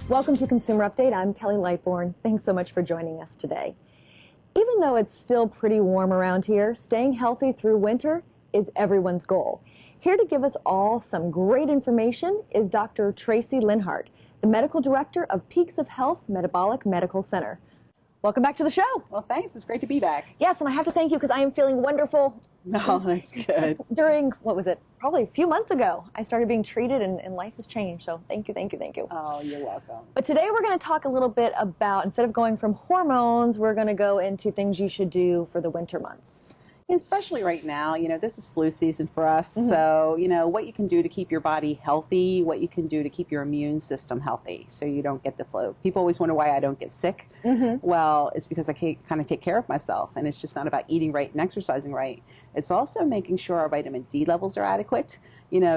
Welcome to Consumer Update. I'm Kelly Lightbourne. Thanks so much for joining us today. Even though it's still pretty warm around here, staying healthy through winter is everyone's goal. Here to give us all some great information is Dr. Tracy Linhart, the Medical Director of Peaks of Health Metabolic Medical Center. Welcome back to the show. Well, thanks. It's great to be back. Yes, and I have to thank you because I am feeling wonderful. No, that's good. During, what was it, probably a few months ago, I started being treated and life has changed. So thank you, thank you, thank you. Oh, you're welcome. But today we're going to talk a little bit about, instead of going from hormones, we're going to go into things you should do for the winter months. Especially right now, this is flu season for us. So, what you can do to keep your body healthy, what you can do to keep your immune system healthy so you don't get the flu. People always wonder why I don't get sick. Well, it's because I kind of take care of myself, and it's just not about eating right and exercising right. It's also making sure our vitamin D levels are adequate.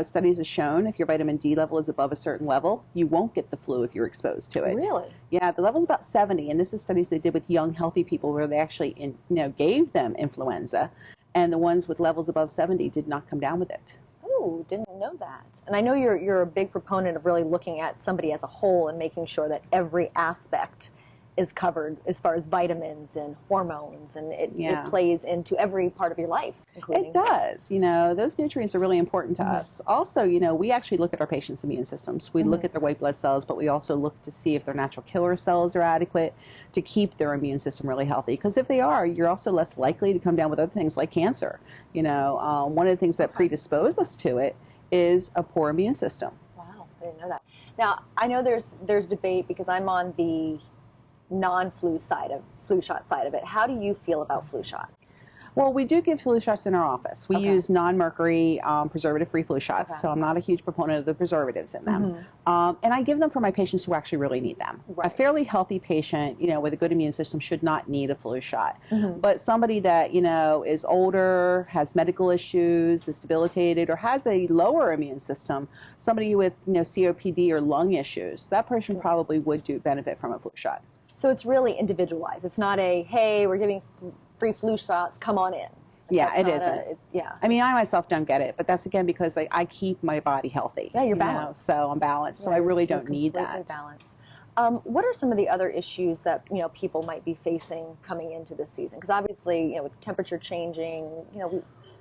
Studies have shown if your vitamin D level is above a certain level, you won't get the flu if you're exposed to it. Really? Yeah, the level's about 70, and this is studies they did with young, healthy people where they actually, gave them influenza, and the ones with levels above 70 did not come down with it. Oh, didn't know that. And I know you're a big proponent of really looking at somebody as a whole and making sure that every aspect is covered as far as vitamins and hormones, and it plays into every part of your life. It does. Those nutrients are really important to us. Also, we actually look at our patients' immune systems. We look at their white blood cells, but we also look to see if their natural killer cells are adequate to keep their immune system really healthy. Because if they are, you're also less likely to come down with other things like cancer. One of the things that predispose us to it is a poor immune system. Wow, I didn't know that. Now, I know there's debate because I'm on the non-flu shot side of it. How do you feel about flu shots? Well, we do give flu shots in our office. We use non-mercury, preservative-free flu shots, so I'm not a huge proponent of the preservatives in them. And I give them for my patients who actually really need them. A fairly healthy patient, with a good immune system should not need a flu shot. But somebody that, is older, has medical issues, is debilitated, or has a lower immune system, somebody with, COPD or lung issues, that person probably would benefit from a flu shot. So it's really individualized. It's not a, hey, we're giving free flu shots, come on in. Yeah, it isn't. I mean, I myself don't get it, but that's again because I keep my body healthy. Yeah, you're balanced. So I'm balanced, so I really don't need that. Completely balanced. What are some of the other issues that, people might be facing coming into this season? Because obviously, with temperature changing,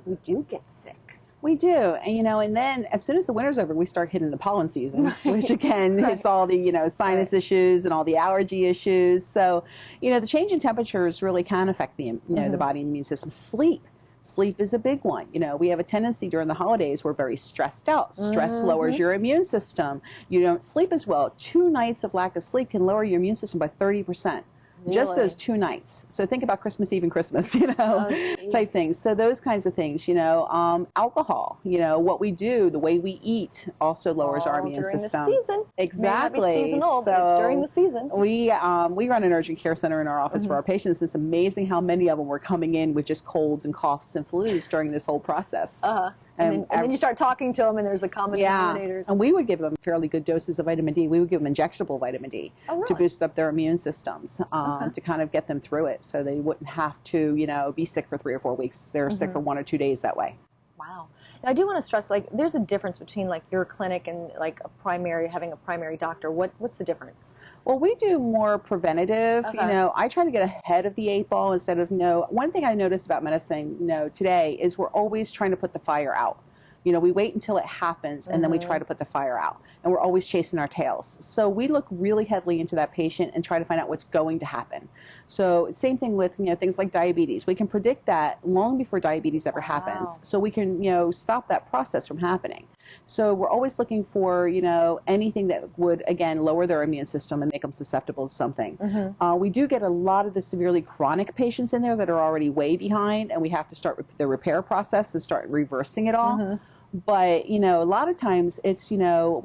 we do get sick. We do, and then as soon as the winter's over, we start hitting the pollen season, which again hits all the, sinus issues and all the allergy issues. So, the change in temperatures really can affect the, the body and immune system. Sleep is a big one. We have a tendency during the holidays, we're very stressed out. Stress lowers your immune system. You don't sleep as well. 2 nights of lack of sleep can lower your immune system by 30%. Just those 2 nights. So think about Christmas Eve and Christmas, type things. So those kinds of things, alcohol, what we do, the way we eat also lowers our immune system. During the season. Exactly. May not be seasonal, but it's during the season. We run an urgent care center in our office for our patients. It's amazing how many of them were coming in with just colds and coughs and flus during this whole process. And then you start talking to them, and there's a common denominators. And we would give them fairly good doses of vitamin D. We would give them injectable vitamin D to boost up their immune systems, to kind of get them through it so they wouldn't have to, be sick for 3 or 4 weeks. They're sick for 1 or 2 days that way. Wow. Now, I do want to stress, there's a difference between, your clinic and, having a primary doctor. What's the difference? Well, we do more preventative. I try to get ahead of the 8 ball instead of, one thing I noticed about medicine, today is we're always trying to put the fire out. We wait until it happens, and then we try to put the fire out. And we're always chasing our tails. So we look really heavily into that patient and try to find out what's going to happen. So same thing with, things like diabetes. We can predict that long before diabetes ever happens. So we can, stop that process from happening. So we're always looking for, anything that would, again, lower their immune system and make them susceptible to something. We do get a lot of the severely chronic patients in there that are already way behind, and we have to start the repair process and start reversing it all. But, a lot of times it's, we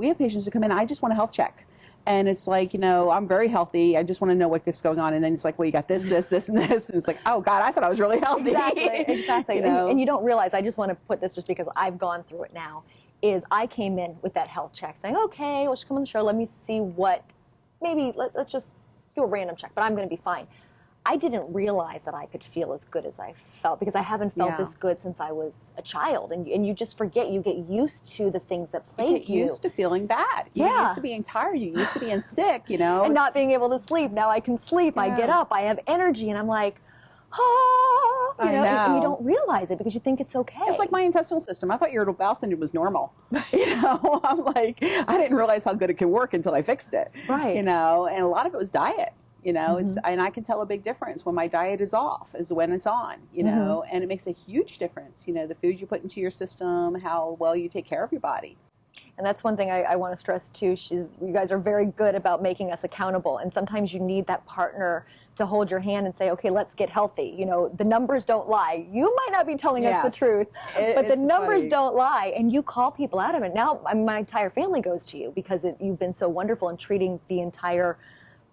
have patients who come in, I just want a health check. And it's like, I'm very healthy. I just want to know what's going on. And then it's like, well, you got this, this, this, and this. And it's like, oh, God, I thought I was really healthy. Exactly. And you don't realize, I just want to put this just because I've gone through it now, is I came in with that health check saying, okay, well, she's come on the show. Let me see let's just do a random check, but I'm going to be fine. I didn't realize that I could feel as good as I felt, because I haven't felt this good since I was a child. And you just forget, you get used to the things that plague you. You get used to feeling bad. You get used to being tired. You used to being sick, you know. And not being able to sleep. Now I can sleep. I get up. I have energy. And I'm like, oh, you know. And you don't realize it because you think it's okay. It's like my intestinal system. I thought irritable bowel syndrome was normal. You know, I'm like, I didn't realize how good it can work until I fixed it. Right. You know, and a lot of it was diet. You know, and I can tell a big difference when my diet is off is when it's on, you know, and it makes a huge difference, you know, the food you put into your system, how well you take care of your body. And that's one thing I want to stress too. You guys are very good about making us accountable. And sometimes you need that partner to hold your hand and say, okay, let's get healthy. You know, the numbers don't lie. You might not be telling us the truth, but the numbers don't lie. And you call people out of it. Now my entire family goes to you because you've been so wonderful in treating the entire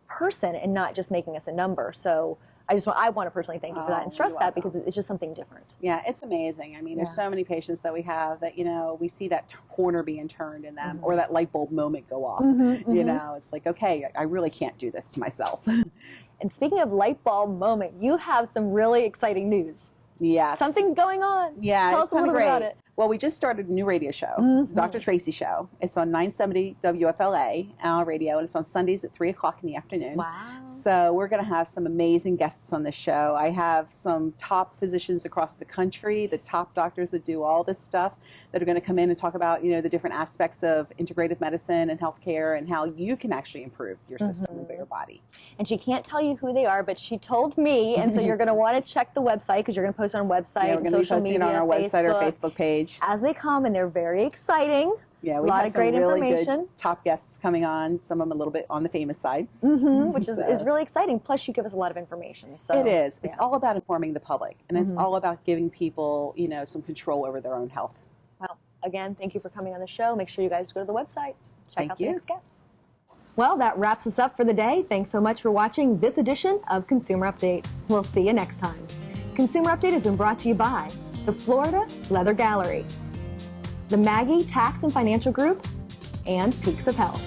person and not just making us a number. So I want to personally thank you for that and stress that, because it's just something different. Yeah, it's amazing. I mean, there's so many patients that we have that, you know, we see that corner being turned in them or that light bulb moment go off. You know, it's like, okay, I really can't do this to myself. And speaking of light bulb moment, you have some really exciting news. Yes. Something's going on. Yeah, Tell us a little bit about it. Well, we just started a new radio show, Dr. Tracy Show. It's on 970 WFLA radio, and it's on Sundays at 3 o'clock in the afternoon. Wow. So we're going to have some amazing guests on this show. I have some top physicians across the country, the top doctors that do all this stuff, that are going to come in and talk about, you know, the different aspects of integrative medicine and healthcare and how you can actually improve your system and your body. And she can't tell you who they are, but she told me, and so you're going to want to check the website, because you're going to post on our website, and social media, on our website or Facebook page. As they come, and they're very exciting. Yeah, we a lot have of some great really information. Good top guests coming on, some of them a little bit on the famous side. Which is really exciting. Plus, you give us a lot of information. So it is. It's all about informing the public, and it's all about giving people, you know, some control over their own health. Well, again, thank you for coming on the show. Make sure you guys go to the website. Check out the next guests. Well, that wraps us up for the day. Thanks so much for watching this edition of Consumer Update. We'll see you next time. Consumer Update has been brought to you by the Florida Leather Gallery, the Maggie Tax and Financial Group, and Peaks of Health.